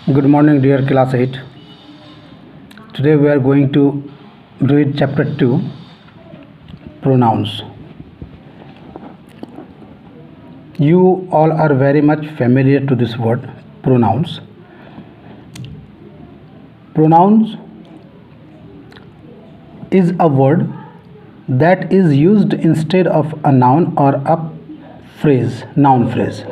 Good morning, dear class 8. Today we are going to read chapter 2, Pronouns. You all are very much familiar to this word, pronouns. Pronouns is a word that is used instead of a noun or a phrase, noun phrase.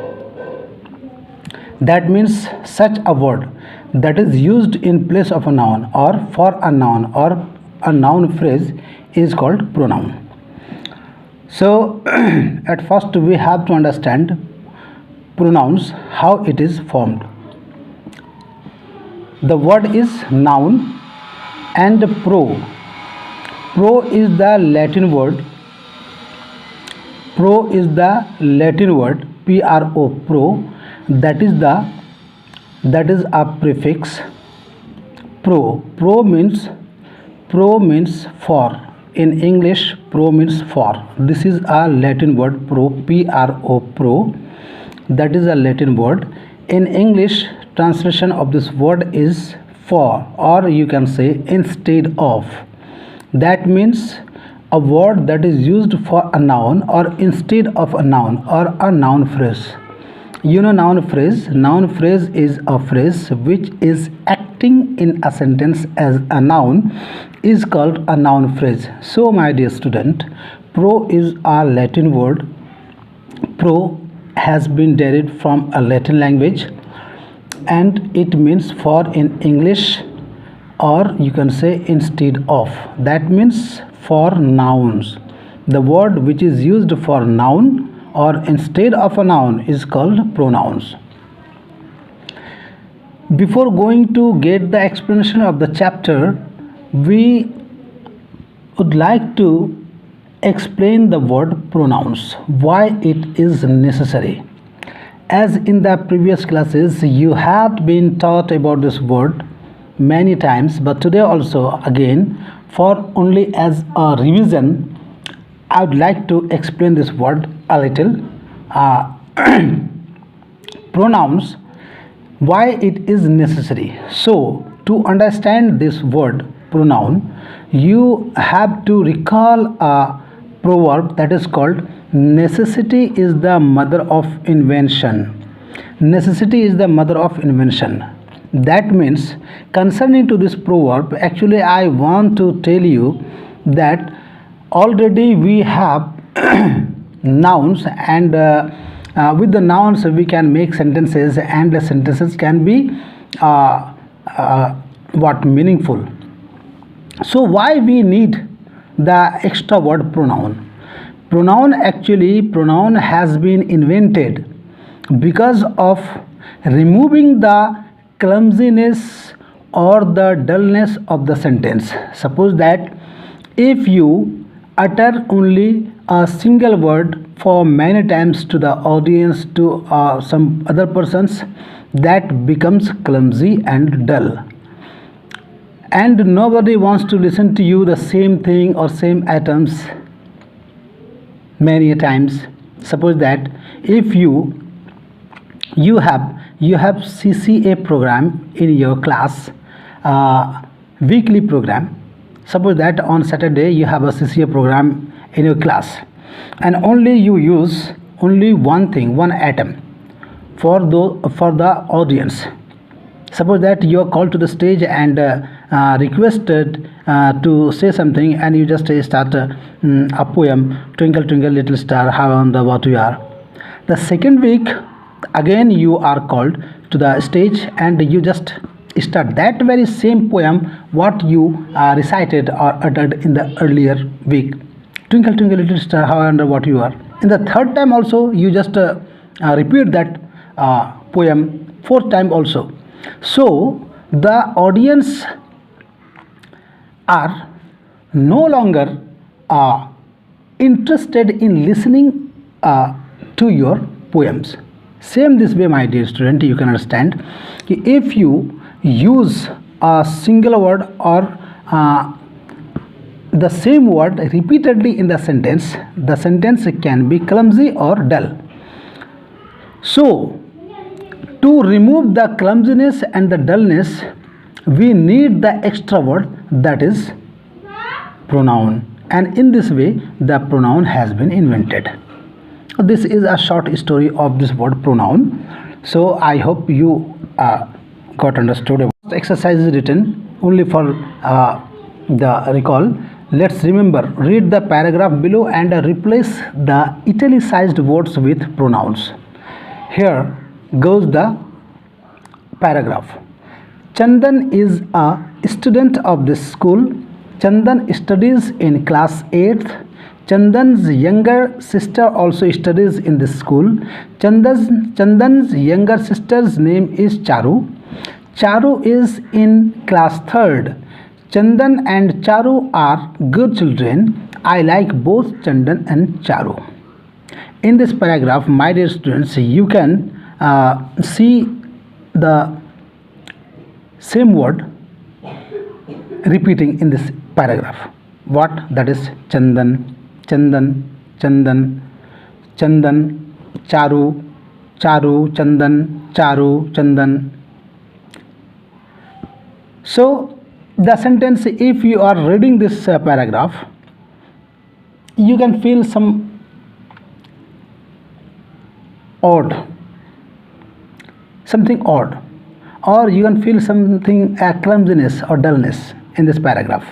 That means such a word that is used in place of a noun or for a noun or a noun phrase is called pronoun. So at first we have to understand pronouns, how it is formed. The word is noun and pro. Pro is the Latin word. Pro is the Latin word pro, pro. That is a prefix. Pro means for. In English, pro means for. This is a Latin word, pro, pro. That is a Latin word. In English, translation of this word is for, or you can say instead of. That means a word that is used for a noun or instead of a noun or a noun phrase. You know noun phrase? Noun phrase is a phrase which is acting in a sentence as a noun is called a noun phrase. So my dear student, pro is a Latin word. Pro has been derived from a Latin language and it means for in English, or you can say instead of. That means for nouns. The word which is used for noun or instead of a noun is called pronouns. Before going to get the explanation of the chapter, we would like to explain the word pronouns, why it is necessary. As in the previous classes, you have been taught about this word many times, but today also again, for only as a revision, I would like to explain this word a little. Pronouns, why it is necessary. So to understand this word pronoun, you have to recall a proverb that is called necessity is the mother of invention. Necessity is the mother of invention. That means concerning to this proverb, actually I want to tell you that already we have nouns, and with the nouns we can make sentences, and the sentences can be meaningful. So why we need the extra word pronoun? Pronoun has been invented because of removing the clumsiness or the dullness of the sentence. Suppose that if you utter only a single word for many times to the audience, to some other persons, that becomes clumsy and dull, and nobody wants to listen to you the same thing or same items many times. Suppose that if you have CCA program in your class, weekly program. Suppose that on Saturday you have a CCA program in your class, and only you use only one thing, one item for the audience. Suppose that you are called to the stage and requested to say something, and you just start a poem, Twinkle Twinkle Little Star, how on the what you are. The second week again you are called to the stage and you just start that very same poem what you recited or uttered in the earlier week. Twinkle Twinkle Little Star, how under what you are. In the third time also you just repeat that poem fourth time also. So the audience are no longer interested in listening to your poems. Same this way, my dear student, you can understand if you use a single word or the same word repeatedly in the sentence can be clumsy or dull. So To remove the clumsiness and the dullness, we need the extra word, that is pronoun, and in this way the pronoun has been invented. This is a short story of this word pronoun. So I hope you got understood. Exercise is written only for the recall. Let's remember, read the paragraph below and replace the italicized words with pronouns. Here goes the paragraph. Chandan is a student of this school. Chandan studies in class 8th. Chandan's younger sister also studies in this school. Chandan's younger sister's name is Charu. Charu is in class 3rd. Chandan and Charu are good children. I like both Chandan and Charu. In this paragraph, my dear students, you can see the same word repeating in this paragraph. What? That is Chandan, Chandan, Chandan, Chandan, Charu, Charu, Chandan, Charu, Chandan. So the sentence, if you are reading this paragraph, you can feel some odd, something odd, or you can feel something clumsiness or dullness in this paragraph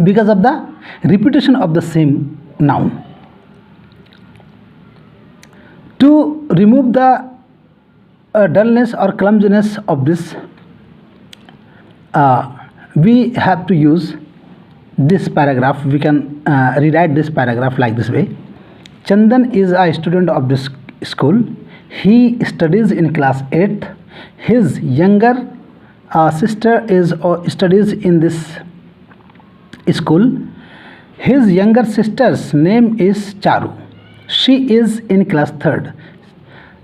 because of the repetition of the same noun. To remove the dullness or clumsiness of this, we have to use this paragraph. We can rewrite this paragraph like this way. Chandan is a student of this school. He studies in class 8th. His younger sister studies in this school. His younger sister's name is Charu. She is in class 3rd.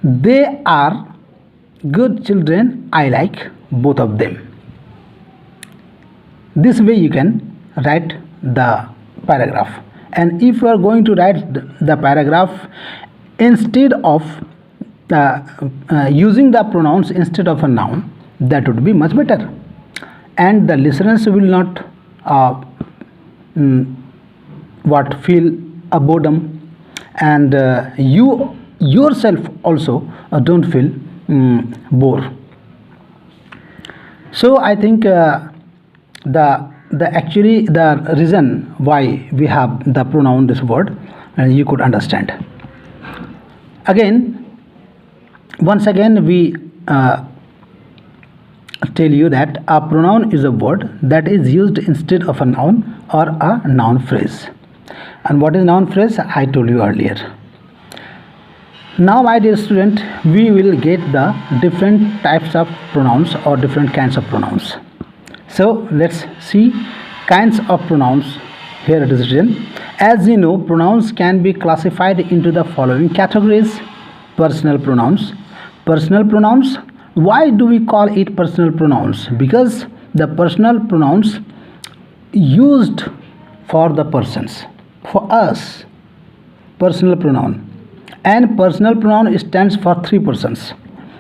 They are good children. I like both of them. This way you can write the paragraph. And if you are going to write the paragraph instead of using the pronouns instead of a noun, that would be much better, and the listeners will not feel a boredom, and you yourself also don't feel bored. So I think the reason why we have the pronoun, this word, you could understand. Once again we tell you that a pronoun is a word that is used instead of a noun or a noun phrase. And what is noun phrase? I told you earlier. Now, my dear student, we will get the different types of pronouns or different kinds of pronouns. So let's see kinds of pronouns. Here it is written. As you know, pronouns can be classified into the following categories. Personal pronouns. Personal pronouns. Why do we call it personal pronouns? Because the personal pronouns used for the persons, for us, personal pronoun. And personal pronoun stands for three persons: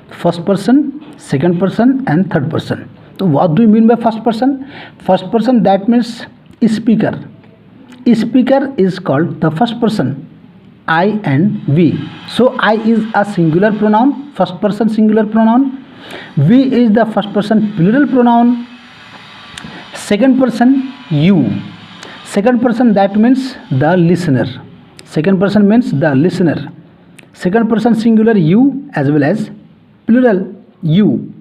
first person, second person, and third person. So what do you mean by first person? First person, that means speaker. Speaker is called the first person, I and we. So I is a singular pronoun, first person singular pronoun. We is the first person plural pronoun. Second person, you. Second person, that means the listener. Second person means the listener. Second person singular, you, as well as plural, you.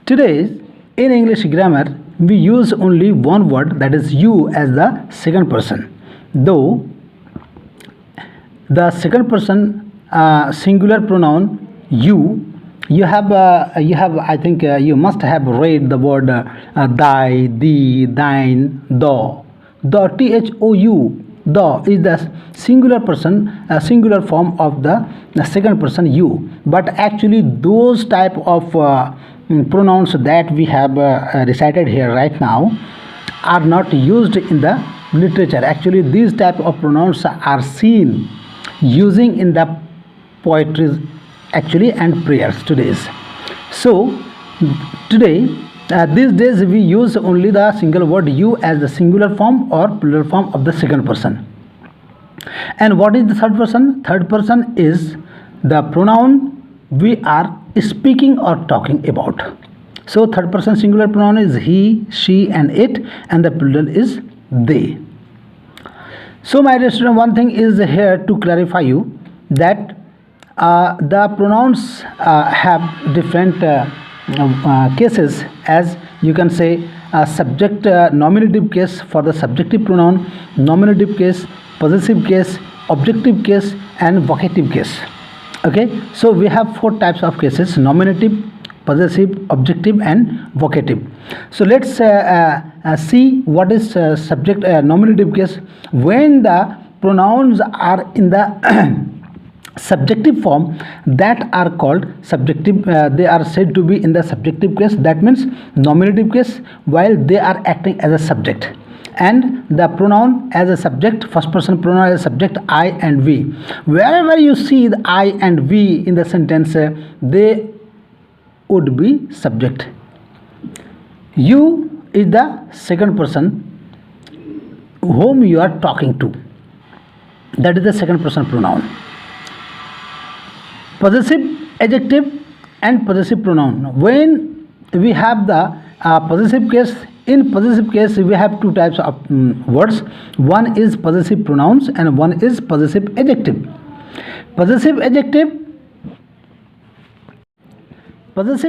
Today in English grammar we use only one word, that is you, as the second person. Though the second person singular pronoun you have I think you must have read the word thy, thee, thine, thou. The thou, the is the singular person, singular form of the second person you. But actually those type of pronouns that we have recited here right now are not used in the literature. Actually these type of pronouns are seen using in the poetry actually and prayers today's. So today, these days we use only the single word you as the singular form or plural form of the second person. And what is the third person? Third person is the pronoun we are speaking or talking about. So third person singular pronoun is he, she and it, and the plural is they. So my dear student, one thing is here to clarify you that the pronouns have different cases, as you can say subject nominative case for the subjective pronoun, nominative case, possessive case, objective case and vocative case. Okay, so we have 4 types of cases: nominative, possessive, objective and vocative. So let's see what is subject nominative case. When the pronouns are in the subjective form, that are called subjective, they are said to be in the subjective case, that means nominative case, while they are acting as a subject. And the pronoun as a subject, first person pronoun as a subject, I and we. Wherever you see the I and we in the sentence, they would be subject. You is the second person whom you are talking to, that is the second person pronoun. Possessive adjective and possessive pronoun. When we have the possessive case, in possessive case we have 2 types of words. One is possessive pronouns and one is possessive adjective. Possessive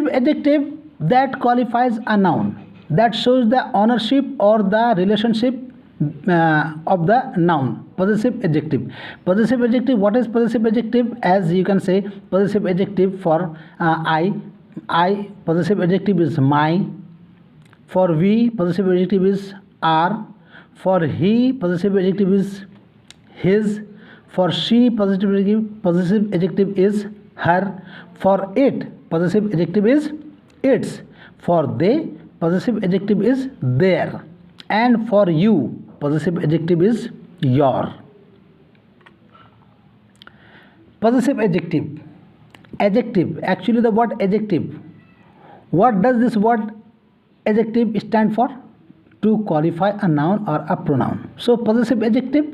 adjective that qualifies a noun, that shows the ownership or the relationship of the noun. Possessive adjective. Possessive adjective, what is possessive adjective? As you can say, possessive adjective for I, possessive adjective is my. For we, possessive adjective is our. For he, possessive adjective is his. For she, possessive adjective is her. For it, possessive adjective is its. For they, possessive adjective is their. And for you, possessive adjective is your. Possessive adjective. Adjective, actually the word adjective. What does this word adjective stand for? To qualify a noun or a pronoun. So possessive adjective,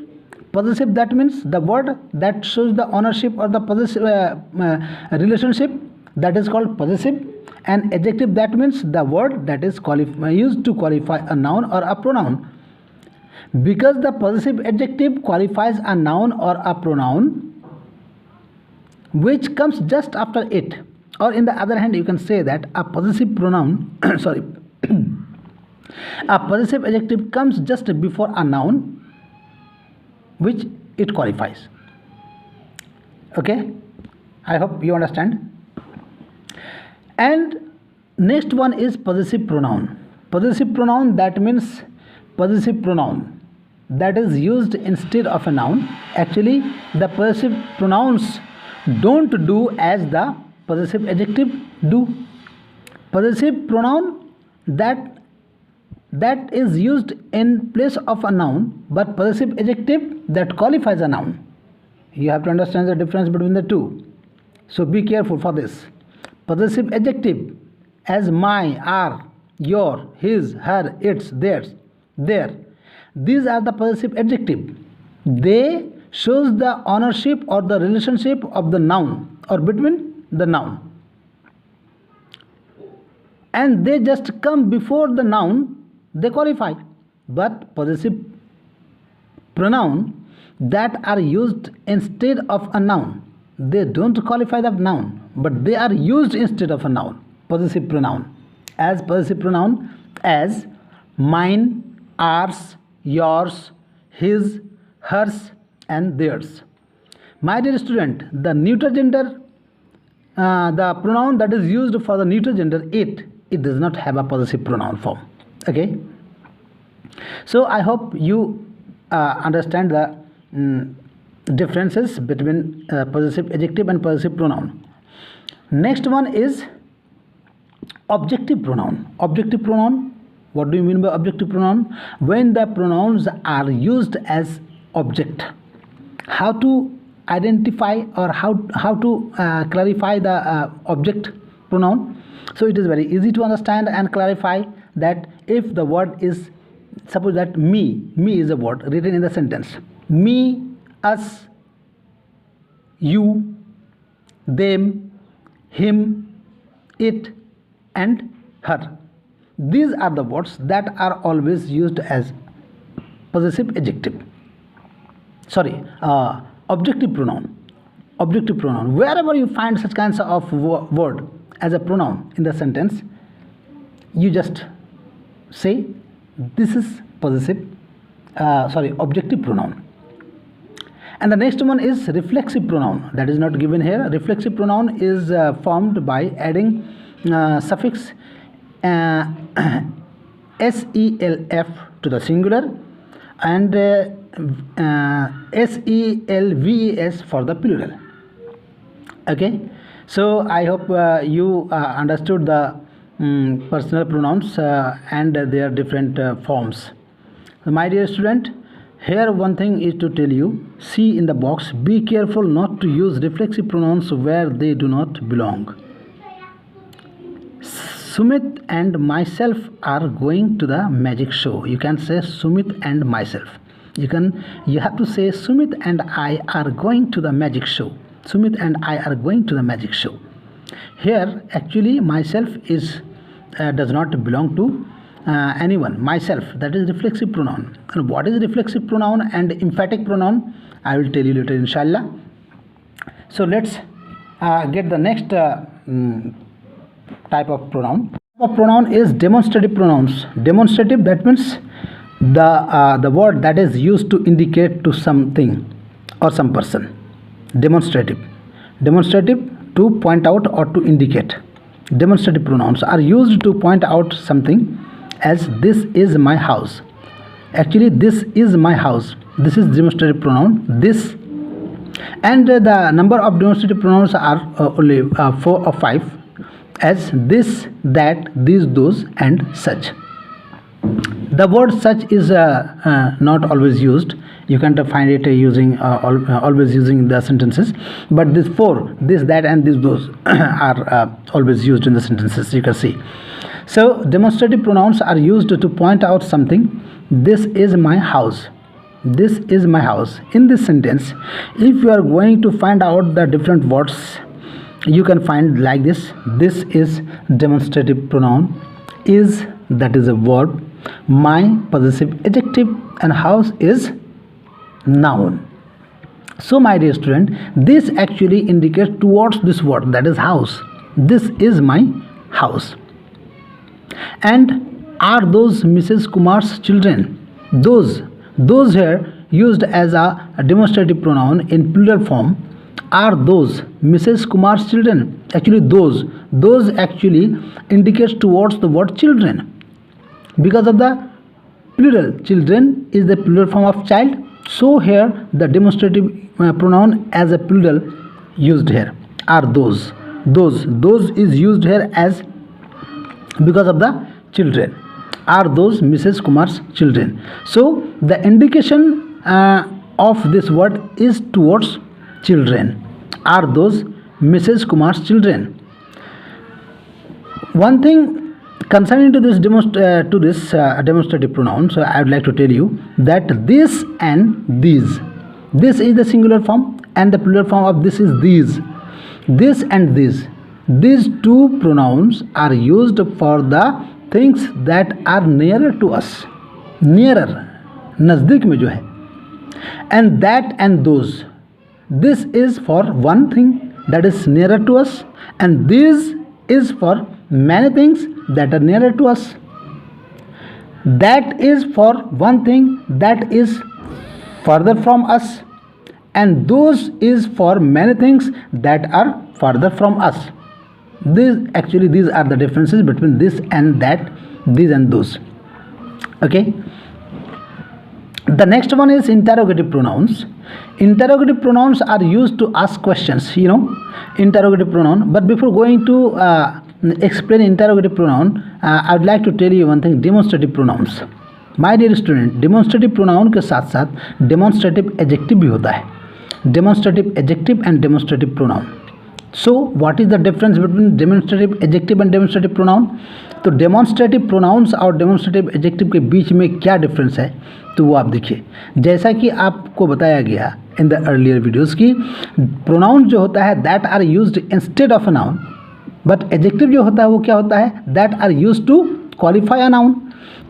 possessive, that means the word that shows the ownership or the possessive relationship, that is called possessive. And adjective, that means the word that is used to qualify a noun or a pronoun. Because the possessive adjective qualifies a noun or a pronoun which comes just after it, or in the other hand you can say that a possessive pronoun sorry a possessive adjective comes just before a noun which it qualifies. Okay, I hope you understand. And next one is possessive pronoun. Possessive pronoun, that means possessive pronoun that is used instead of a noun. Actually the possessive pronouns don't do as the possessive adjective do. Possessive pronoun that is used in place of a noun, but possessive adjective that qualifies a noun. You have to understand the difference between the two. So be careful for this. Possessive adjective as my, our, your, his, her, its, theirs, their. These are the possessive adjective. They shows the ownership or the relationship of the noun or between the noun. And they just come before the noun, they qualify. But possessive pronoun that are used instead of a noun, they don't qualify the noun, but they are used instead of a noun. Possessive pronoun. As possessive pronoun as mine, ours, yours, his, hers and theirs. My dear student, the neuter gender, the pronoun that is used for the neuter gender, it does not have a possessive pronoun form. Okay, so I hope you understand the differences between possessive adjective and possessive pronoun. Next one is objective pronoun. Objective pronoun, what do you mean by objective pronoun? When the pronouns are used as object. How to identify or how to clarify the object pronoun. So it is very easy to understand and clarify that if the word is, suppose that me is a word written in the sentence. Me, us, you, them, him, it, and her. These are the words that are always used as possessive adjective. Objective pronoun. Objective pronoun. Wherever you find such kinds of word as a pronoun in the sentence, you just say this is objective pronoun. And the next one is reflexive pronoun. That is not given here. Reflexive pronoun is formed by adding suffix self to the singular and selves for the plural. Okay, so I hope you understood the personal pronouns and their different forms. So my dear student, here one thing is to tell you, see in the box, be careful not to use reflexive pronouns where they do not belong. Sumit and myself are going to the magic show. You can say Sumit and myself. You have to say Sumit and I are going to the magic show. Sumit and I are going to the magic show. Here actually myself does not belong to anyone. Myself, that is reflexive pronoun. And what is reflexive pronoun and emphatic pronoun, I will tell you later, inshallah. So let's get the next type of pronoun. Type of pronoun is demonstrative pronouns. Demonstrative, that means the word that is used to indicate to something or some person. Demonstrative to point out or to indicate. Demonstrative pronouns are used to point out something, as this is my house. Actually, this is my house. This is demonstrative pronoun. This, and the number of demonstrative pronouns are only 4 or 5, as this, that, these, those, and such. The word such is not always used. You can't find it always using the sentences, but this 4, this, that, and these, those are always used in the sentences, you can see. So demonstrative pronouns are used to point out something. This is my house. This is my house. In this sentence, if you are going to find out the different words, you can find like this. This is demonstrative pronoun. Is, that is a verb. My, possessive adjective, and house is noun. So my dear student, this actually indicates towards this word, that is house. This is my house. And are those Mrs. Kumar's children? Those here used as a demonstrative pronoun in plural form. Are those Mrs. Kumar's children? Actually those actually indicates towards the word children, because of the plural. Children is the plural form of child. So here the demonstrative pronoun as a plural used here. Are those is used here as because of the children. Are those Mrs. Kumar's children? So the indication of this word is towards children. Are those Mrs. Kumar's children? One thing concerning to this demonstrative pronoun, so I would like to tell you that this and these. This is the singular form and the plural form of this is these. This and these. These two pronouns are used for the things that are nearer to us. Nearer, nazdik mein jo hai. And that and those. This is for one thing that is nearer to us, and this is for many things that are nearer to us. That is for one thing that is further from us, and those is for many things that are further from us. These are the differences between this and that, these and those. Okay. The next one is interrogative pronouns. Interrogative pronouns are used to ask questions, interrogative pronoun. But before going to explain interrogative pronoun, I would like to tell you one thing, demonstrative pronouns. My dear student, demonstrative pronoun के साथ साथ demonstrative adjective भी होता है. demonstrative adjective and demonstrative pronoun. So what is the difference between demonstrative adjective and demonstrative pronoun? तो demonstrative pronouns और demonstrative adjective के बीच में क्या डिफरेंस है, तो वो आप देखिए। जैसा कि आपको बताया गया इन द अर्लियर वीडियोज़ की, प्रोनाउन जो होता है that are used instead of a noun, but adjective जो होता है वो क्या होता है, that are used to qualify a noun.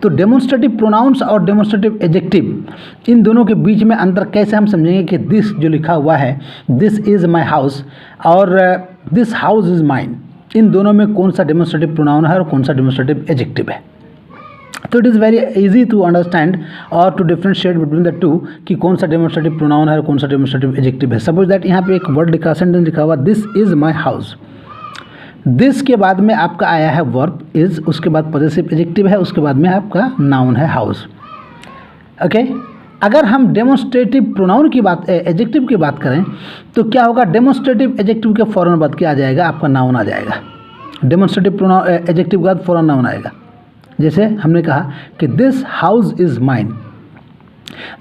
तो डेमोन्स्ट्रेटिव प्रोनाउंस और डेमोन्स्ट्रेटिव एडजेक्टिव, इन दोनों के बीच में अंतर कैसे हम समझेंगे कि दिस जो लिखा हुआ है, दिस इज़ माई हाउस और दिस हाउस इज़ माइन, इन दोनों में कौन सा डेमोन्स्ट्रेटिव प्रोनाउन है और कौन सा डेमोन्स्ट्रेटिव एडजेक्टिव है। तो it is very easy to understand और to differentiate between the two कि कौन सा डेमोन्स्ट्रेटिव प्रोनाउन है और कौन सा डेमोन्स्ट्रेटिव एडजेक्टिव है। सपोज दैट यहाँ पे एक वर्ड लिखा, सेंटेंस लिखा हुआ this is my house, this के बाद में आपका आया है वर्ब इज़, उसके बाद पॉजेसिव एडजेक्टिव है, उसके बाद में आपका नाउन है हाउस। ओके, अगर हम डेमोन्स्ट्रेटिव प्रोनाउन की बात, एडजेक्टिव की बात करें तो क्या होगा, डेमोन्स्ट्रेटिव एडजेक्टिव के फ़ौरन बाद क्या आ जाएगा, आपका नाउन आ जाएगा। डेमोन्स्ट्रेटिव प्रोनाउन एडजेक्टिव के बाद फ़ौरन नाउन आएगा। जैसे हमने कहा कि this house is mine,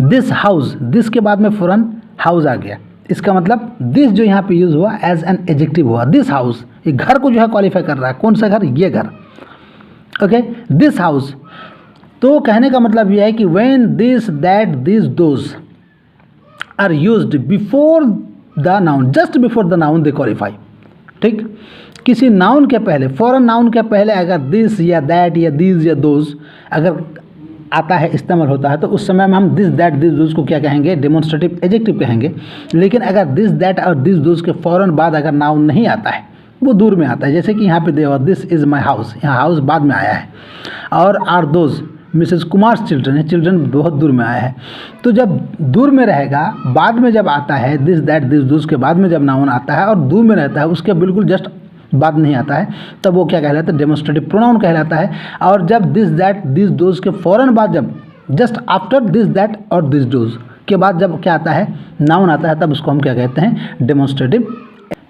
this house, this के बाद में फ़ौरन हाउस आ गया, इसका मतलब दिस जो यहाँ पे यूज़ हुआ एज एन एडजेक्टिव हुआ। दिस हाउस, ये घर को जो है क्वालिफाई कर रहा है, कौन सा घर, ये घर। ओके, दिस हाउस, तो कहने का मतलब यह है कि when this that this those are used before the noun, just before the noun they qualify. ठीक, किसी नाउन के पहले, फॉरन नाउन के पहले अगर दिस या दैट या दिस या दोज अगर आता है, इस्तेमाल होता है, तो उस समय में हम दिस दैट दिस दोज को क्या कहेंगे, डेमोन्स्ट्रेटिव एडजेक्टिव कहेंगे। लेकिन अगर दिस दैट और दिस दोज के फ़ौरन बाद अगर नाउन नहीं आता है, वो दूर में आता है, जैसे कि यहाँ पे देखो दिस इज़ माई हाउस, यहाँ हाउस बाद में आया है, और are those Mrs Kumar children है, चिल्ड्रन बहुत दूर में आया है। तो जब दूर में रहेगा, बाद में जब आता है दिस दैट दिस दोज के बाद में जब नाउन आता है और दूर में रहता है, उसके बिल्कुल जस्ट बाद नहीं आता है, तब वो क्या कहलाता है, डेमोन्स्ट्रेटिव प्रोनाउन कहलाता है। और जब दिस दैट दिस दोज के फ़ौरन बाद, जब जस्ट आफ्टर दिस दैट और दिस दोज के बाद जब क्या आता है, नाउन आता है, तब उसको हम क्या कहते हैं, डेमोन्स्ट्रेटिव।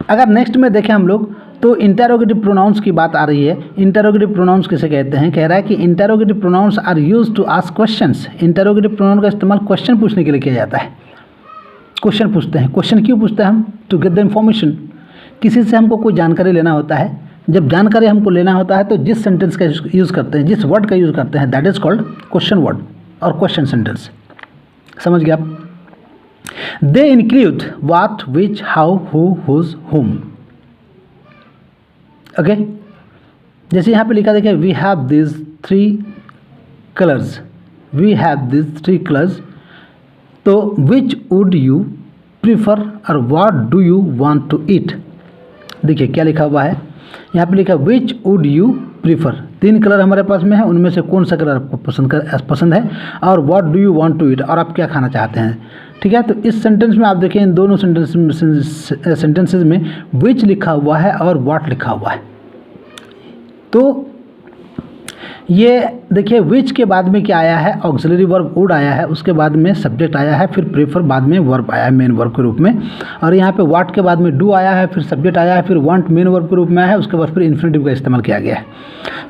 अगर नेक्स्ट में देखें हम लोग तो इंटरोगेटिव प्रोनाउंस की बात आ रही है। इंटरोगेटिव प्रोनाउंस किसे कहते हैं, कह रहा है कि interrogative pronouns are used to ask questions. Interrogative pronoun का इस्तेमाल क्वेश्चन पूछने के लिए किया जाता है। क्वेश्चन पूछते हैं, क्वेश्चन क्यों पूछते हैं हम, टू गेट द इन्फॉर्मेशन। किसी से हमको कोई जानकारी लेना होता है, जब जानकारी हमको लेना होता है तो जिस सेंटेंस का यूज़ करते हैं, जिस वर्ड का यूज़ करते हैं, that is called question word और क्वेश्चन सेंटेंस। समझ गए आप। They include what, which, how, who, whose, whom. Okay, जैसे यहाँ पे लिखा देखिए, we have this 3 colours, we have this 3 colours. तो विच वुड यू प्रीफर और what do you want to eat. देखिए क्या लिखा हुआ है, यहाँ पे लिखा which would you prefer, 3 colour हमारे पास में है, उनमें से कौन सा कलर आपको पसंद है, और what do you want to eat, और आप क्या खाना चाहते हैं। ठीक है, तो इस सेंटेंस में आप देखिए, इन दोनों सेंटेंसेस में विच लिखा हुआ है और व्हाट लिखा हुआ है। तो ये देखिए विच के बाद में क्या आया है, ऑक्सिलरी वर्ब वुड आया है, उसके बाद में सब्जेक्ट आया है, फिर प्रेफर बाद में वर्ब आया है मेन वर्ब के रूप में, और यहाँ पे व्हाट के बाद में डू आया है, फिर सब्जेक्ट आया है, फिर वांट मेन वर्ब के रूप में आया है, उसके बाद फिर इन्फिनेटिव का इस्तेमाल किया गया है।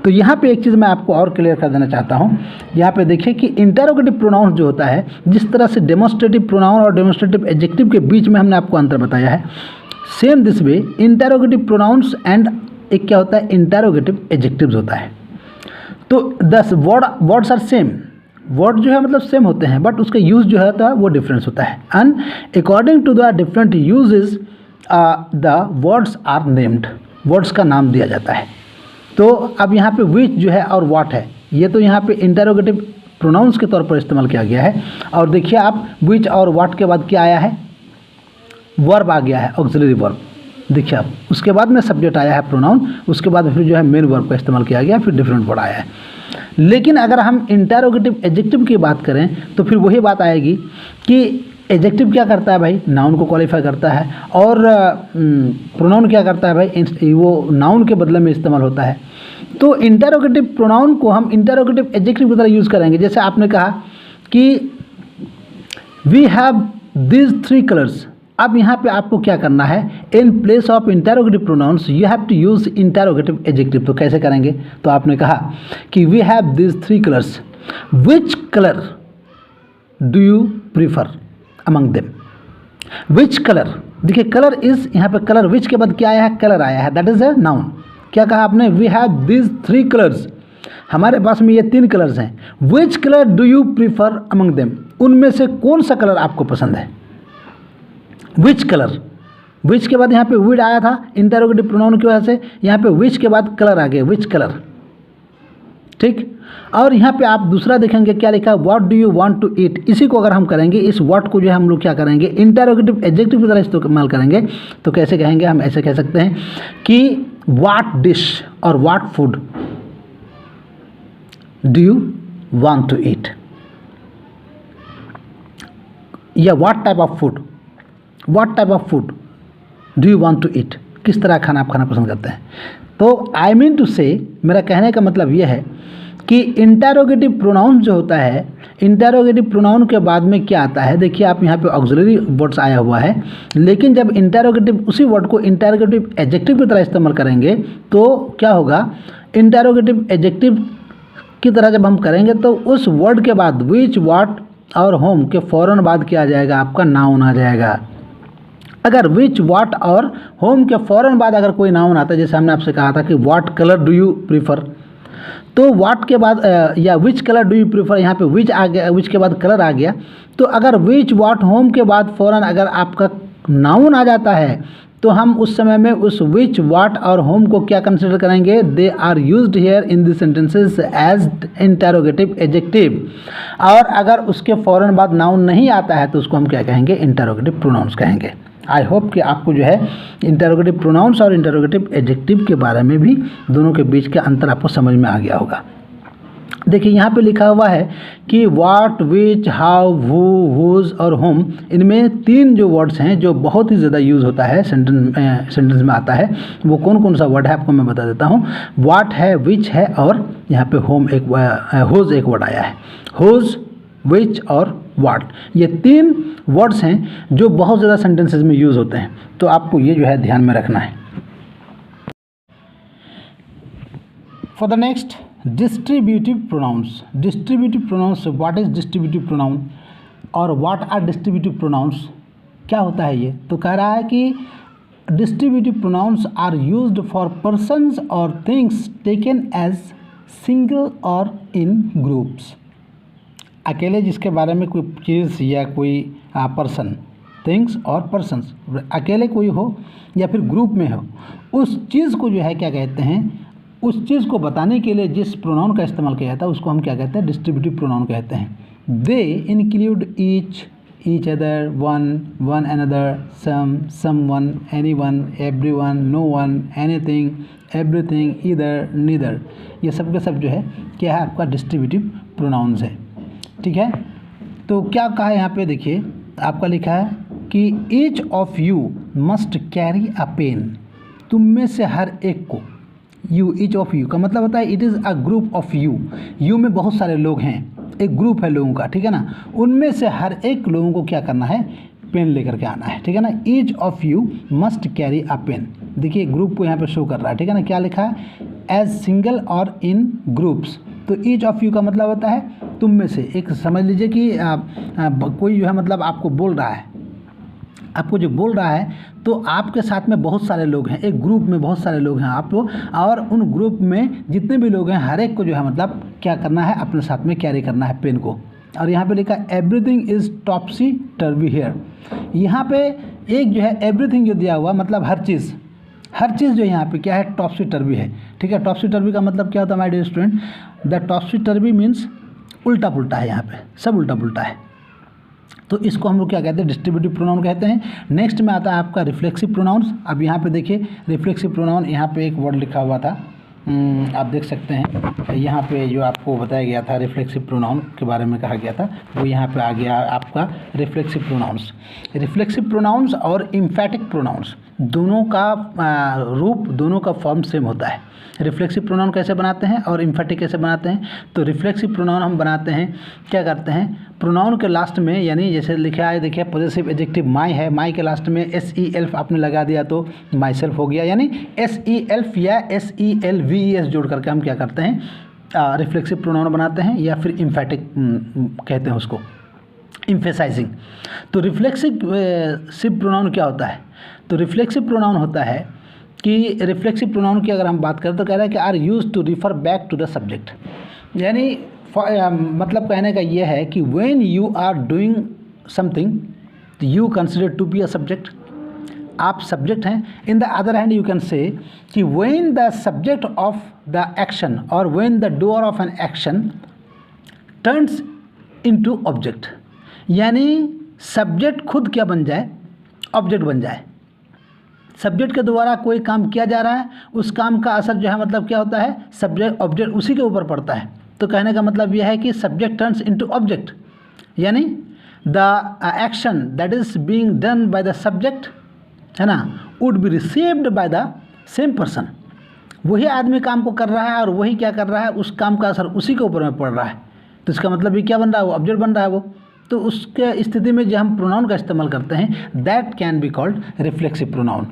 तो यहाँ पे एक चीज़ मैं आपको और क्लियर कर देना चाहता हूँ। यहाँ पे देखिए कि इंटरोगेटिव प्रोनाउन जो होता है, जिस तरह से डेमोन्स्ट्रेटिव प्रोनाउन और डेमोन्स्ट्रेटिव एडजेक्टिव के बीच में हमने आपको अंतर बताया है, same this way interrogative pronouns and एक क्या होता है, इंटरोगेटिव एडजेक्टिव्स होता है। तो 10 वर्ड्स आर सेम, वर्ड जो है मतलब सेम होते हैं, बट उसका यूज़ जो होता है वो डिफरेंस होता है। And according to the different uses the words are named, words का नाम दिया जाता है। तो अब यहाँ पे विच जो है और व्हाट है, ये तो यहाँ पे इंटरोगेटिव प्रोनाउंस के तौर पर इस्तेमाल किया गया है। और देखिए आप विच और व्हाट के बाद क्या आया है, वर्ब आ गया है, ऑक्सिलरी वर्ब। देखिए आप, उसके बाद में सब्जेक्ट आया है प्रोनाउन, उसके बाद फिर जो है मेन वर्ब का इस्तेमाल किया गया, फिर डिफरेंट वर्ड आया है। लेकिन अगर हम इंटरोगेटिव एडजेक्टिव की बात करें तो फिर वही बात आएगी कि एडजेक्टिव क्या करता है भाई, नाउन को क्वालिफाई करता है, और प्रोनाउन क्या करता है भाई, वो नाउन के बदले में इस्तेमाल होता है। तो इंटरोगेटिव प्रोनाउन को हम इंटरोगेटिव एडजेक्टिव की तरह यूज़ करेंगे। जैसे आपने कहा कि वी हैव दिस 3 कलर्स, अब यहाँ पे आपको क्या करना है, in place of interrogative pronouns you have to use interrogative adjective. तो कैसे करेंगे, तो आपने कहा कि we have this 3 colours, which colour do you prefer among them. Which colour, देखिए कलर इज, यहाँ पे कलर विच के बाद क्या आया है, कलर आया है, दैट इज अ नाउन। क्या कहा आपने, वी हैव दिस 3 कलर्स, हमारे पास में ये 3 कलर्स हैं। विच colour do you prefer among them, उनमें से कौन सा कलर आपको पसंद है। विच कलर, विच के बाद यहाँ पे विड आया था इंटरोगेटिव प्रोनाउन की वजह से, यहाँ पे विच के बाद कलर आ गया, विच कलर, ठीक। और यहाँ पे आप दूसरा देखेंगे क्या लिखा है, what do you want to eat. इसी को अगर हम करेंगे, इस व्हाट को जो है हम लोग क्या करेंगे, इंटरोगेटिव एडजेक्टिव की तरह इस्तेमाल करेंगे। तो कैसे कहेंगे, हम ऐसे कह सकते हैं कि व्हाट डिश और what food do you want to eat, या what type of food, what type of food do you want to eat, किस तरह खाना आप खाना पसंद करते हैं। तो आई मीन टू से, मेरा कहने का मतलब यह है कि इंटरोगेटिव प्रोनाउन जो होता है, इंटरोगेटिव प्रोनाउन के बाद में क्या आता है, देखिए आप यहाँ पे ऑक्सिलरी वर्ड्स आया हुआ है, लेकिन जब इंटरोगेटिव उसी वर्ड को इंटरोगेटिव एडजेक्टिव की तरह इस्तेमाल करेंगे तो क्या होगा, इंटरोगेटिव एडजेक्टिव की तरह जब हम करेंगे तो उस वर्ड के बाद विच, व्हाट और होम के फ़ौरन बाद क्या आ जाएगा, आपका नाउन आ जाएगा। अगर विच, व्हाट और होम के फ़ौरन बाद अगर कोई नाउन आता है, जैसे हमने आपसे कहा था कि what colour do you prefer, तो व्हाट के बाद या विच कलर डू यू प्रीफर, यहाँ पे विच आ गया, विच के बाद कलर आ गया। तो अगर विच, व्हाट, होम के बाद फ़ौरन अगर आपका नाउन आ जाता है तो हम उस समय में उस विच, व्हाट और होम को क्या कंसिडर करेंगे, they are used here in this sentences as interrogative adjective. और अगर उसके फ़ौरन बाद नाउन नहीं आता है तो उसको हम क्या कहेंगे, इंटरोगेटिव प्रोनाउंस कहेंगे। आई होप कि आपको जो है इंटरोगेटिव प्रोनाउंस और इंटरोगेटिव एडजेक्टिव के बारे में भी दोनों के बीच का अंतर आपको समझ में आ गया होगा। देखिए यहाँ पे लिखा हुआ है कि what, which, how, who, whose और होम, इनमें 3 जो वर्ड्स हैं जो बहुत ही ज़्यादा यूज़ होता है सेंटेंस में आता है। वो कौन कौन सा वर्ड है आपको मैं बता देता हूँ। व्हाट है, विच है और यहाँ पे होम हुज एक वर्ड आया है। हुज, विच और व्हाट, ये 3 वर्ड्स हैं जो बहुत ज़्यादा सेंटेंसेस में यूज़ होते हैं। तो आपको ये जो है ध्यान में रखना है। For the next, distributive pronouns. Distributive pronouns, what is distributive pronoun और व्हाट आर डिस्ट्रीब्यूटिव प्रोनाउंस, क्या होता है ये। तो कह रहा है कि distributive pronouns are used for persons और थिंग्स टेकन एज सिंगल और इन ग्रुप्स। अकेले जिसके बारे में कोई चीज़ या कोई पर्सन, थिंग्स और पर्सन्स, अकेले कोई हो या फिर ग्रुप में हो, उस चीज़ को जो है क्या कहते हैं, उस चीज़ को बताने के लिए जिस प्रोनाउन का इस्तेमाल किया जाता है उसको हम क्या कहते हैं, डिस्ट्रीब्यूटिव प्रोनाउन कहते हैं। They include each, each other, one, one another, some, someone, anyone, everyone, no one, anything, everything, either, neither, ये सब के सब जो है क्या है, आपका डिस्ट्रीब्यूटिव प्रोनाउंस है। ठीक है, तो क्या कहा है यहाँ पे, देखिए आपका लिखा है कि each of you must carry a pen, तुम में से हर एक को, यू, ईच ऑफ यू का मतलब होता है it is a group of you, you में बहुत सारे लोग हैं, एक ग्रुप है लोगों का, ठीक है ना, उनमें से हर एक लोगों को क्या करना है, पेन लेकर के आना है, ठीक है ना। Each of you must carry a pen, देखिए ग्रुप को यहाँ पे शो कर रहा है, ठीक है ना, क्या लिखा है, एज सिंगल और इन ग्रुप्स। तो ईच ऑफ यू का मतलब होता है तुम में से, एक समझ लीजिए कि कोई जो है मतलब आपको बोल रहा है, आपको जो बोल रहा है तो आपके साथ में बहुत सारे लोग हैं, एक ग्रुप में बहुत सारे लोग हैं आप लोग, और उन ग्रुप में जितने भी लोग हैं हर एक को जो है मतलब क्या करना है, अपने साथ में कैरी करना है पेन को। और यहाँ पे लिखा everything is topsy turvy here, यहाँ पे एक जो है एवरीथिंग जो दिया हुआ मतलब हर चीज़, हर चीज़ जो यहाँ पे क्या है, टॉप्सी टर्वी है, ठीक है। टॉप्सी टर्वी का मतलब क्या होता है my dear student, the topsy turvy means उल्टा पुल्टा है, यहाँ पे सब उल्टा पुल्टा है। तो इसको हम लोग क्या कहते हैं, डिस्ट्रीब्यूटिव प्रोनाउन कहते हैं। नेक्स्ट में आता है आपका रिफ्लेक्सिव प्रोनाउंस। अब यहाँ पे देखिए रिफ्लेक्सिव प्रोनाउन, यहाँ पे एक वर्ड लिखा हुआ था, आप देख सकते हैं यहाँ पे जो आपको बताया गया था रिफ्लेक्सिव प्रोनाउन के बारे में कहा गया था, वो यहाँ पे आ गया आपका रिफ्लेक्सिव प्रोनाउंस। रिफ्लेक्सिव प्रोनाउंस और इम्फैटिक प्रोनाउंस दोनों का रूप, दोनों का फॉर्म सेम होता है। रिफ्लेक्सिव प्रोनाउन कैसे बनाते हैं और इम्फैटिक कैसे बनाते हैं, तो रिफ्लेक्सिव प्रोनाउन हम बनाते हैं, क्या करते हैं, प्रोनाउन के लास्ट में, यानी जैसे लिखा है देखिए पॉजेसिव एडजेक्टिव माई है, माई के लास्ट में SELF आपने लगा दिया तो माई सेल्फ हो गया, यानी SELF या SELVES जोड़ करके हम क्या करते हैं, रिफ्लेक्सिव प्रोनाउन बनाते हैं या फिर इम्फैटिक कहते हैं उसको। इम्फेसाइजिंग। तो रिफ्लेक्सिव प्रोनाउन क्या होता है? तो रिफ्लेक्सिव प्रोनाउन होता है कि रिफ्लेक्सिव प्रोनाउन की अगर हम बात करें तो कह रहा है कि are use to refer back to the subject, यानी मतलब कहने का ये है कि when you are doing something you consider to be a subject, आप सब्जेक्ट हैं। In the other hand you can say कि when the subject of the action और when the doer of an action turns into object, यानी subject खुद क्या बन जाए? Object बन जाए। सब्जेक्ट के द्वारा कोई काम किया जा रहा है, उस काम का असर जो है मतलब क्या होता है? सब्जेक्ट ऑब्जेक्ट उसी के ऊपर पड़ता है। तो कहने का मतलब यह है कि सब्जेक्ट टर्न्स इनटू ऑब्जेक्ट, यानी the action that is being done by the subject, है ना, would be received by the same person. वही आदमी काम को कर रहा है और वही क्या कर रहा है, उस काम का असर उसी के ऊपर में पड़ रहा है। तो इसका मतलब ये क्या बन रहा है? वो ऑब्जेक्ट बन रहा है वो। तो उसके स्थिति में जो हम प्रोनाउन का इस्तेमाल करते हैं that can be called reflexive pronoun.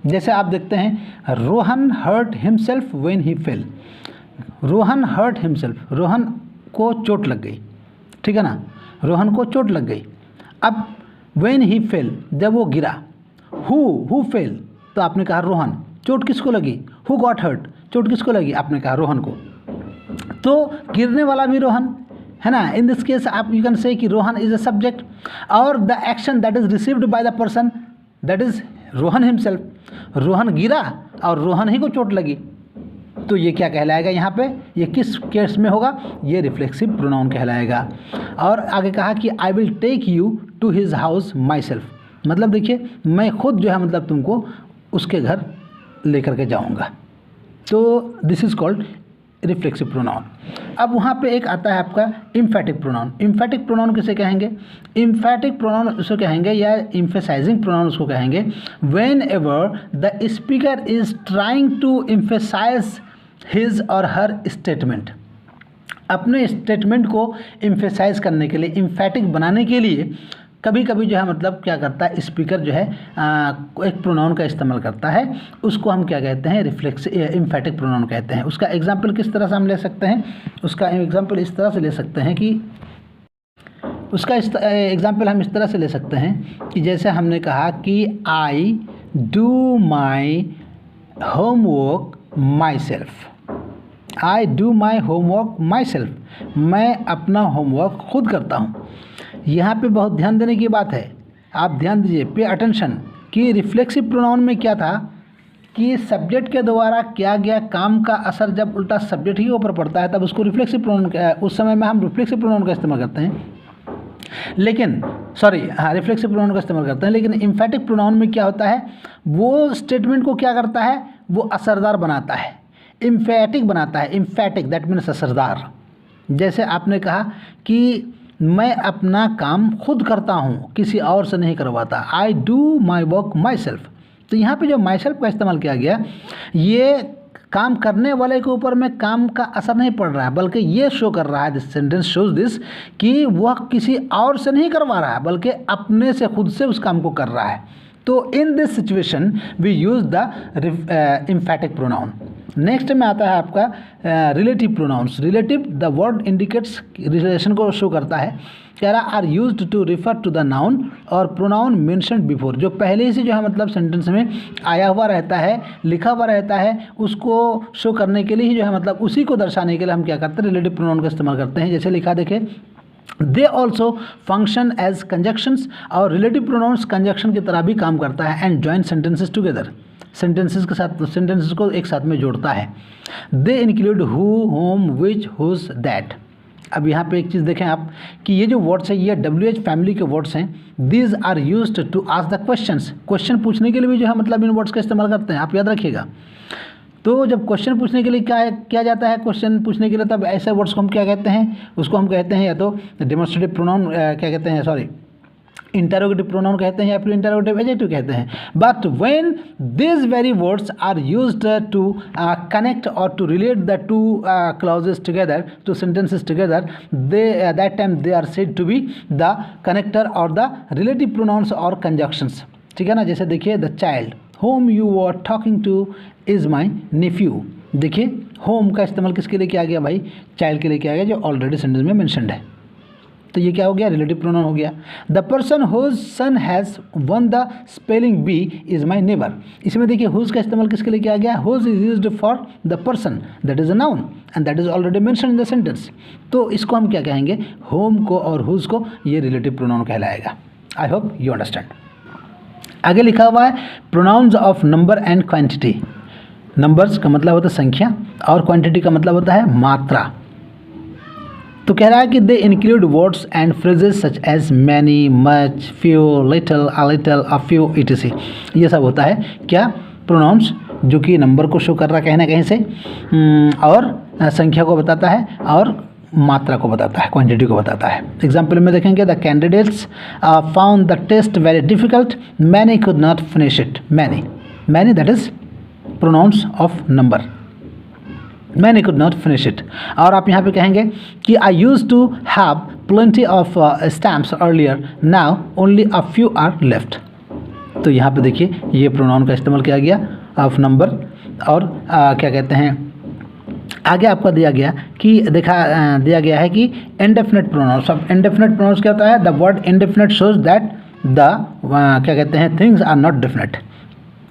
जैसे आप देखते हैं Rohan hurt himself when he fell. Rohan hurt himself, Rohan को चोट लग गई, ठीक है ना, रोहन को चोट लग गई। अब व्हेन ही फेल, जब वो गिरा, हु फेल, तो आपने कहा रोहन। चोट किसको लगी? हु गॉट हर्ट, चोट किसको लगी? आपने कहा रोहन को। तो गिरने वाला भी रोहन है ना। इन दिस केस आप यू कैन से कि रोहन इज अ सब्जेक्ट और the action that is received by the person that is Rohan himself. Rohan गिरा और रोहन ही को चोट लगी, तो ये क्या कहलाएगा यहाँ पे? ये किस केस में होगा? ये रिफ्लेक्सिव प्रोनाउन कहलाएगा। और आगे कहा कि I will take you to his house myself, मतलब देखिए मैं खुद जो है मतलब तुमको उसके घर लेकर के जाऊँगा। तो this is called reflexive pronoun. अब वहाँ पे एक आता है आपका इम्फेटिक प्रोनाउन। इम्फेटिक प्रोनाउन किसे कहेंगे? इम्फेटिक प्रोनाउन उसको कहेंगे या इम्फेसाइजिंग प्रोनाउन उसको कहेंगे whenever the speaker is trying to emphasize his और हर स्टेटमेंट। अपने स्टेटमेंट को इम्फेसाइज करने के लिए, इम्फेटिक बनाने के लिए कभी कभी जो है मतलब क्या करता है स्पीकर जो है एक प्रोनाउन का इस्तेमाल करता है, उसको हम क्या कहते हैं? इम्फेटिक प्रोनाउन कहते हैं। उसका एग्जाम्पल किस तरह से हम ले सकते हैं? उसका एग्जाम्पल इस तरह से ले सकते हैं कि उसका एग्जाम्पल हम इस तरह से ले सकते हैं कि जैसे हमने कहा कि I do my homework my self. I do my homework my self, मैं अपना होमवर्क खुद करता हूँ। यहाँ पे बहुत ध्यान देने की बात है, आप ध्यान दीजिए, पे अटेंशन, कि रिफ्लेक्सिव प्रोनाउन में क्या था कि सब्जेक्ट के द्वारा किया गया काम का असर जब उल्टा सब्जेक्ट ही ऊपर पड़ता है तब उसको रिफ्लेक्सिव प्रोनाउन, उस समय में हम रिफ्लेक्सिव प्रोनाउन का इस्तेमाल करते हैं। लेकिन रिफ्लेक्सिव प्रोनाउन का इस्तेमाल करते हैं। लेकिन इम्फेटिक प्रोनाउन में क्या होता है? वो स्टेटमेंट को क्या करता है? वो असरदार बनाता है, इम्फेटिक बनाता है। इम्फेटिक दैट मीन्स असरदार। जैसे आपने कहा कि मैं अपना काम खुद करता हूँ, किसी और से नहीं करवाता। I do my work my self. तो यहाँ पे जो माई सेल्फ का इस्तेमाल किया गया, ये काम करने वाले के ऊपर में काम का असर नहीं पड़ रहा है, बल्कि ये शो कर रहा है, दिस सेंटेंस शोज दिस, कि वह किसी और से नहीं करवा रहा है बल्कि अपने से खुद से उस काम को कर रहा है। तो in this situation we use the emphatic pronoun. Next में आता है आपका relative pronouns. Relative the word indicates, relation को शो करता है। कह रहा are used to refer to the noun और प्रोनाउन मेंशन्ड बिफोर, जो पहले से जो है मतलब सेंटेंस में आया हुआ रहता है, लिखा हुआ रहता है, उसको शो करने के लिए ही जो है मतलब उसी को दर्शाने के लिए हम क्या करते हैं? रिलेटिव प्रोनाउन का इस्तेमाल करते हैं। जैसे लिखा देखें, they also function as conjunctions, और रिलेटिव प्रोनाउंस कंजक्शन की तरह भी काम करता है। And join sentences together, sentences के साथ, सेंटेंसेस को एक साथ में जोड़ता है। They include who, whom, which, whose, that. अब यहाँ पे एक चीज़ देखें आप कि ये जो वर्ड्स है ये WH फैमिली के वर्ड्स हैं। These are used to ask the questions, question पूछने के लिए भी जो है मतलब इन वर्ड्स का इस्तेमाल करते हैं, आप याद रखिएगा। तो जब क्वेश्चन पूछने के लिए क्या जाता है, क्वेश्चन पूछने के लिए, तब ऐसे वर्ड्स को हम क्या कहते हैं? उसको हम कहते हैं या तो डेमोन्स्ट्रेटिव प्रोनाउन क्या कहते हैं, सॉरी इंटरोगेटिव प्रोनाउन कहते हैं या फिर इंटरोगेटिव एडजेक्टिव कहते हैं। But when these very words are used to connect or to relate the two clauses together, two sentences together, that time they are said to be the connector or the relative pronouns or conjunctions। ठीक है ना। जैसे देखिए, the child whom you were talking to is my nephew। देखिए home का इस्तेमाल किसके लिए किया गया भाई? चाइल्ड के लिए किया गया, जो ऑलरेडी सेंटेंस में मेंशन्ड है। तो ये क्या हो गया, रिलेटिव प्रोनाउन हो गया। The person whose son has won the spelling bee is my neighbour. इसमें देखिए हुज का इस्तेमाल किसके लिए किया गया, whose is used for the person, that is a noun and that is already mention in the sentence. तो इसको हम क्या कहेंगे, होम को और हुज को ये रिलेटिव प्रोनाउन कहलाएगा। I hope you understand. आगे लिखा हुआ है pronouns of number and quantity. Numbers का मतलब होता है संख्या और क्वांटिटी का मतलब होता है मात्रा। तो कह रहा है कि they include words and phrases such as many, much, few, little, a little, a few, etc। ये सब होता है क्या, प्रोनाउंस जो कि नंबर को शो कर रहा है कहीं ना कहीं से, और संख्या को बताता है और मात्रा को बताता है, क्वांटिटी को बताता है। एग्जाम्पल में देखेंगे, the candidates found the test very difficult, many could not finish it. Many that is pronouns of number, many could not finish it. और आप यहाँ पे कहेंगे कि I use to have plenty of stamps earlier, now only a few are left. तो यहाँ पे देखिए ये प्रोनाउन का इस्तेमाल किया गया ऑफ नंबर। और क्या कहते हैं, आगे आपका दिया गया कि दिया गया है कि इंडेफिनिट प्रोनाउंस। अब इंडेफिनिट प्रोनाउंस क्या होता है, the word indefinite shows that the क्या कहते हैं, थिंग्स आर नॉट डेफिनेट।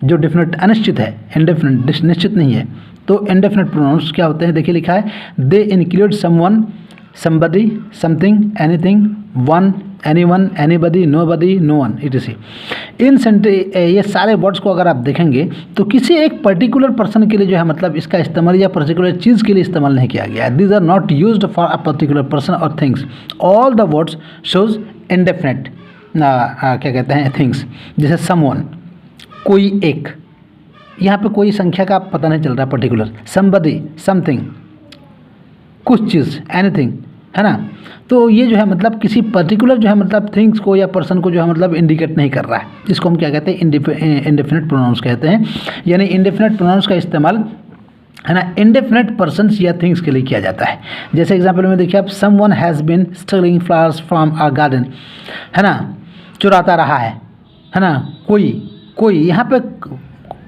जो डेफिनेट अनिश्चित है, इंडेफिनिट निश्चित नहीं है। तो इंडेफिनिट प्रोनाउंस क्या होते हैं, देखिए लिखा है they include someone, somebody, something, anything, one, anyone, anybody, nobody, no one, etc। ये सारे वर्ड्स को अगर आप देखेंगे तो किसी एक पर्टिकुलर पर्सन के लिए जो है मतलब इसका इस्तेमाल या पर्टिकुलर चीज़ के लिए इस्तेमाल नहीं किया गया है। These are not used for a particular person और things. All the words shows indefinite क्या कहते हैं थिंग्स। जैसे समवन, कोई एक, यहाँ पे कोई संख्या का पता नहीं चल रहा पर्टिकुलर। समबडी, समथिंग, कुछ चीज़, एनीथिंग, है ना। तो ये जो है मतलब किसी पर्टिकुलर जो है मतलब थिंग्स को या पर्सन को जो है मतलब इंडिकेट नहीं कर रहा है। इसको हम क्या कहते हैं, इंडेफिनिट प्रोनाउंस कहते हैं। यानी इंडेफिनिट प्रोनाउंस का इस्तेमाल है ना इंडेफिनिट पर्सन्स या थिंग्स के लिए किया जाता है। जैसे एग्जाम्पल में देखिए आप, someone has been stealing flowers from our garden, है ना, चुराता रहा है ना, कोई यहाँ पे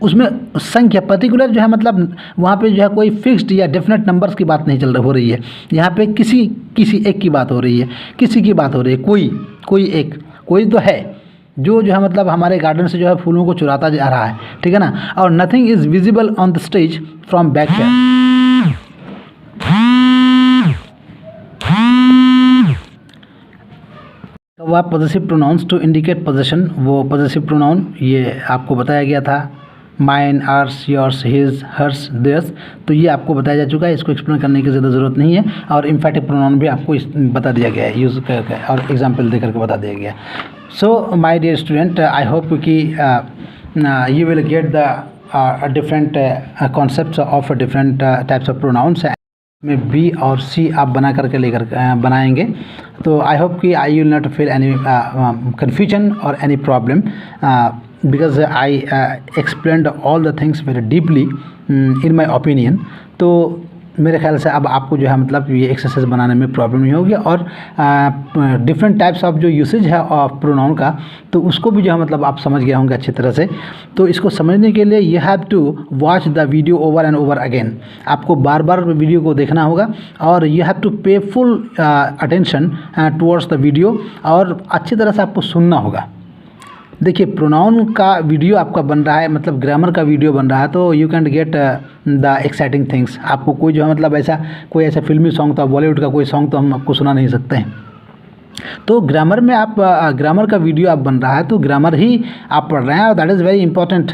उसमें संख्या पर्टिकुलर जो है मतलब वहाँ पे जो है कोई फिक्स्ड या डेफिनेट नंबर्स की बात नहीं हो रही है। यहाँ पे किसी एक की बात हो रही है, किसी की बात हो रही है, कोई तो है जो है मतलब हमारे गार्डन से जो है फूलों को चुराता जा रहा है, ठीक है ना। और nothing is visible on the stage from back here. वह possessive pronouns to indicate possession, वो पॉजेसिव प्रोनाउन ये आपको बताया गया था, mine, ours, yours, his, hers, theirs. तो ये आपको बताया जा चुका है, इसको एक्सप्लेन करने की ज़्यादा ज़रूरत नहीं है। और इम्फेटिव प्रोनाउन भी आपको बता दिया गया है यूज़ करके और एग्जाम्पल दे करके बता दिया गया। So my dear student, I hope कि you will get the different concepts of different types of pronouns में बी और सी आप बना करके बनाएंगे। तो आई होप कि I will not feel any confusion और any problem because I explained all the things very deeply in my opinion। तो मेरे ख्याल से अब आपको जो है मतलब ये एक्सरसाइज बनाने में प्रॉब्लम नहीं होगी। और डिफरेंट टाइप्स ऑफ जो यूसेज है ऑफ प्रोनाउन का, तो उसको भी जो है मतलब आप समझ गए होंगे अच्छी तरह से। तो इसको समझने के लिए you have to watch the video over and over again. आपको बार बार वीडियो को देखना होगा और you have to pay full attention towards the video, और अच्छी तरह से आपको सुनना होगा। देखिए प्रोनाउन का वीडियो आपका बन रहा है, मतलब ग्रामर का वीडियो बन रहा है, तो you can get the exciting things. आपको कोई जो है मतलब कोई ऐसा फिल्मी सॉन्ग, तो बॉलीवुड का कोई सॉन्ग तो हम आपको सुना नहीं सकते हैं। तो ग्रामर में आप ग्रामर का वीडियो आप बन रहा है, तो ग्रामर ही आप पढ़ रहे हैं, और that is very important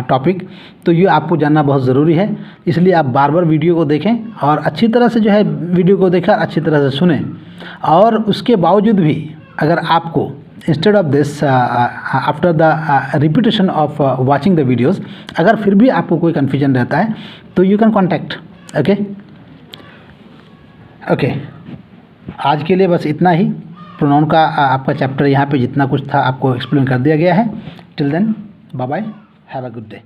topic. तो ये आपको जानना बहुत ज़रूरी है, इसलिए आप बार बार वीडियो को देखें और अच्छी तरह से जो है वीडियो को देखें, अच्छी तरह से सुनें। और उसके बावजूद भी अगर आपको instead of this after the repetition of watching the videos, अगर फिर भी आपको कोई कन्फ्यूजन रहता है तो you can contact। ओके आज के लिए बस इतना ही। प्रोनाउन का आपका चैप्टर यहाँ पे जितना कुछ था आपको एक्सप्लेन कर दिया गया है। Till then bye bye, have a good day.